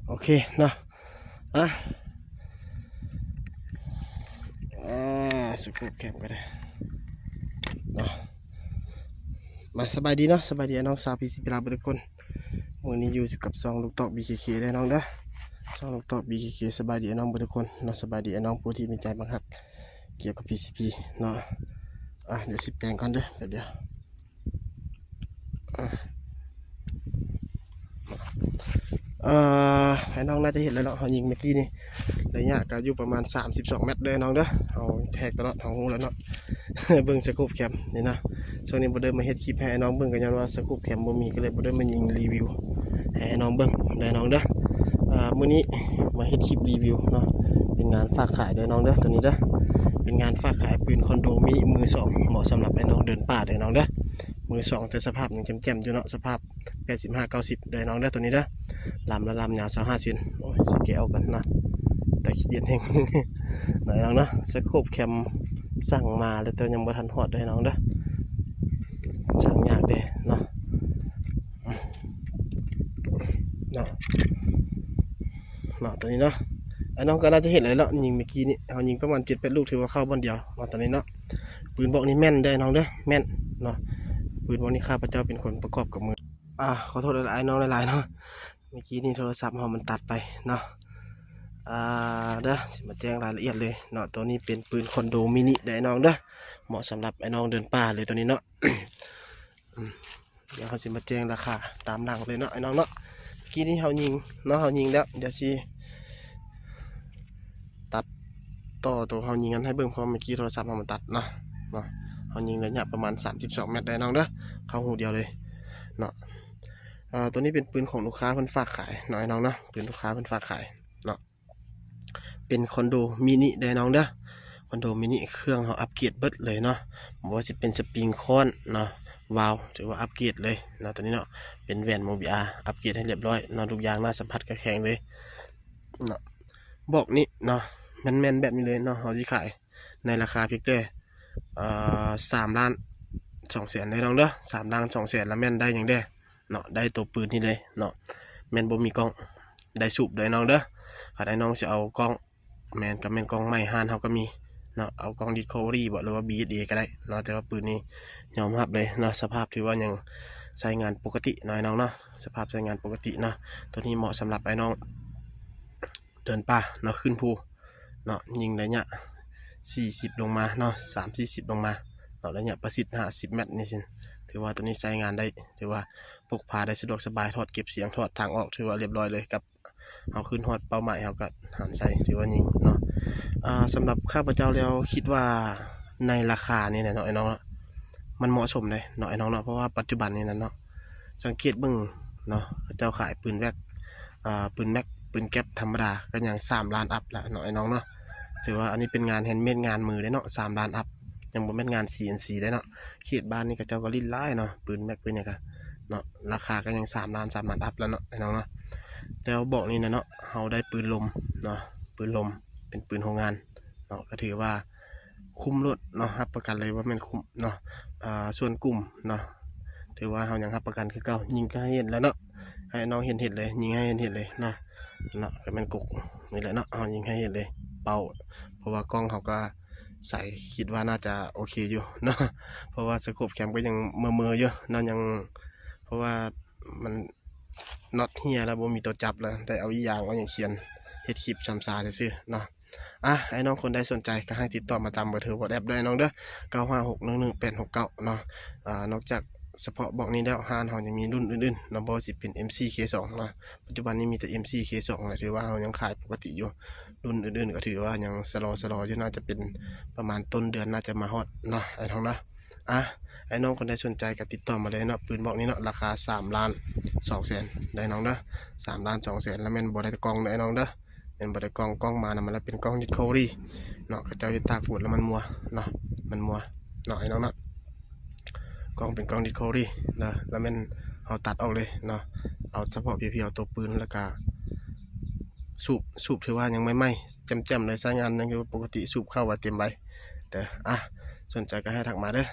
โอเคเนาะอ่ะสกูปแคมก็ได้เนาะมาสบายดีเนาะสบายดีน้องสาวพี่สิบลาบุตรคนวันนี้อยู่กับซองลูกตอก BKK ได้น้องเด้อซองลูกตอก BKK สบายดีน้องบุตรคนเนาะสบายดีน้องผู้ที่มีใจบังคับเกี่ยวกับ PCP เนาะเดี๋ยวสิแปลงก่อนเด้อเดี๋ยวให้น้องน่าจะเห็นแล้วเนาะเขายิงเมื่อกี้นี่ระยะก็อยู่ประมาณ32เมตรเลยน้องเด้อเอาแทกตลอดเอาหูแล้วเนาะ เบิ่งสกูปแคมนี่นะช่วงนี้บ่ได้มาเฮ็ดคลิปให้น้องเบิ่งกันย้อนว่าสกูปแคมบ่มีก็เลยบ่ได้มายิงรีวิวให้น้องเบิ่งได้น้องเด้อมื้อนี้มาเฮ็ดคลิปรีวิวเนาะเป็นงานฝากขายเด้อน้องเด้อตัวนี้เด้อเป็นงานฝากขายปืนคอนโดมินิมือ2เหมาะสำหรับให้น้องเดินป่าเด้อน้องเด้อมือ2แต่สภาพยังแจ่มๆอยู่เนาะสภาพ85-90เด้อน้องเด้อตัวนี้เด้อลำละลำยาว25เซนโอ้ยสิแกะเอากันนะแต่ขี้เดียดแฮง ไหนน้องเนาะสกูปแคมสั่งมาแล้วแต่ยังบ่ทันฮอดได้น้องเด้อสั่งยากเด้เนาะเนาะตัวนี้เนาะไอ้น้องก็น่าจะเห็นเลยแล้วยิงเมื่อกี้นี่เอายิงประมาณ7-8ลูกถือว่าเข้าบอลเดียวเนาะตอนนี้เนาะปืนบอกนี่แม่นได้น้องเด้อแม่นเนาะปืนบอกนี่ข้าพเจ้าเป็นคนประกอบกับมือขอโทษหลายๆน้องหลายๆเนาะเมื่อกี้นี่โทรศัพท์เรามันตัดไปเนาะเด้อสิมาแจ้งรายละเอียดเลยเนาะตัวนี้เป็นปืนคอนโดมินิได้น้องเด้อเหมาะสำหรับไอ้น้องเดินป่าเลยตัวนี้เนาะ เดี๋ยวเขาสิมาแจ้งราคาตามหลังเลยเนาะไอ้น้องเนาะเมื่อกี้นี้เขายิงเนาะเขายิงแล้วเดี๋ยวสิตัดต่อตัวเขายิงกันให้เบิ่งเพราะเมื่อกี้โทรศัพท์มันตัดเนาะเขายิงระยะประมาณ32เมตรได้น้องเด้อเข้าหูเดียวเลยเนาะตัวนี้เป็นปืนของลูกค้าเพิ่นฝากขายเนาะไอ้น้องเนาะปืนลูกค้าเพิ่นฝากขายเนาะเป็นคอนโดมินิได้น้องเด้อคอนโดมินิเครื่องเขาอัปเกรดเบิดเลยเนาะบอกว่าจะเป็นสปริงคอนเนาะวาล์วถือว่าอัปเกรดเลยเนาะตัวนี้เนาะเป็นแวนโมบิอาอัปเกรดให้เรียบร้อยเนาะทุกอย่างน่าสัมผัสกับแข็งเลยเนาะบอกนี่เนาะแมนแบบนี้เลยเนาะเขาที่ขายในราคาเพียงแต่3,200,000เลยน้องเด้อ3,200,000แล้วแม่นได้อย่างเด้เนาะได้ตัวปืนนี่เลยเนาะแม่นบ่มีกล้องได้สูบเลยน้องเด้อถ้าได้น้องจะเอากล้องแม่นกับแม่นกล้องไม้ฮานเขาก็มีเนาะเอากล้องดิสคัฟเวอรี่บ่หรือว่า BSA ก็ได้เนาะแต่ว่าปืนนี้ยอมรับเลยเนาะสภาพถือว่ายังใช้งานปกติน้อยน้องเนาะสภาพใช้งานปกติเนาะตัวนี้เหมาะสำหรับไอ้น้องเดินป่าเนาะขึ้นภูเนาะยิงระยะ40ลงมาเนาะ30-40ลงมาเนาะระยะประสิทธิ์50เมตรนี่สิถือว่าตัวนี้ใช้งานได้ถือว่าพกพาได้สะดวกสบายถอดเก็บเสียงถอดทางออกถือว่าเรียบร้อยเลยกับเอาขึ้นฮอดเป้าหมายเขาก็หันใส่ถือว่ายิงเนาะสำหรับข้าพเจ้าแล้วคิดว่าในราคานี่เนาะไอ้น้องมันเหมาะสมเลยเนาะไอ้น้องเนาะเพราะว่าปัจจุบันนี้นะเนาะสังเกตเบิ่งเนาะเขาเจ้าขายปืนแว็กปืนแม็กปืนแก๊ปธรรมดาก็ยัง3 ล้านอัพละเนาะไอ้น้องเนาะถือว่าอันนี้เป็นงานแฮนด์เมดงานมือได้เนาะ3 ล้านอัพยังบ่แม่นงาน CNC ได้เนาะเขตบ้านนี่ก็เจ้าก็ลิ้นไล่เนาะปืนแม็กปืนเนี่ยก็เนาะราคาก็ยัง3 ล้านอัพแล้วเนาะไอ้น้องเนาะแต่ว่าบอกนี่นะเนาะเขาได้ปืนลมเนาะปืนลมเป็นปืนโรงงานเนาะก็ถือว่าคุ้มรถเนาะรับประกันเลยว่ามันคุ้มเนาะส่วนกลุ่มเนาะถือว่าเขายังรับประกันคือเก่ายิงก็ให้เห็นแล้วเนาะให้น้องเห็นเลยยิงให้เห็นเลยเนาะก็เป็นกุกนี่แหละเนาะเขายิงให้เห็นเลยเป่าเพราะว่ากล้องเขาก็ใส่คิดว่าน่าจะโอเคอยู่เนาะเพราะว่าสโคปแคมก็ยังเมื่ออยู่นั่นยังเพราะว่ามันน็อตเฮียแล้วบ่มีตัวจับแล้วได้เอาอียางเอาอย่างเขียนเฮ็ดคลิปซ้ำซาซื่อเนาะไอ้น้องคนใดสนใจก็ให้ติดต่อมาตามเบอร์โทรวอทแอปได้น้องเด้อ956111869เนาะนอกจากเฉพาะบอกนี้แล้วฮานเขายังมีรุ่นอื่นๆเนาะบ่สิเป็น MC-K2 เนาะปัจจุบันนี้มีแต่ MC-K2 แหละถือว่าเขายังขายปกติอยู่รุ่นอื่นๆก็ถือว่ายังสลออยู่น่าจะเป็นประมาณต้นเดือนน่าจะมาฮอดเนาะไอ้น้องนะไอ้น้องคนใดสนใจก็ติดต่อมาเลยเนาะปืนบอกนี้เนาะราคา3,200,000ได้น้องเด้อ3,200,000แล้วแม่นบ่ได้กล้องได้น้องเด้อเป็นบ่ได้กล้องมานะมันแล้วเป็นกล้องดิสคัฟเวอรี่เนาะเขาเจ้าเฮ็ดตากฝนแล้วมันมัวเนาะมันมัวเนาะไอ้น้องเนาะกล้องเป็นกล้องดิสคัฟเวอรี่นะแล้วมันเอาตัดออกเลยเนาะเอาเฉพาะเพียวๆตัวปืนแล้วก็สูบถือว่ายังไม่ไหม้แจ่มๆเลยใช้งานยังอยู่ปกติสูบเข้าว่าเต็มใบเด้อสนใจก็ให้ทักมาเด้อ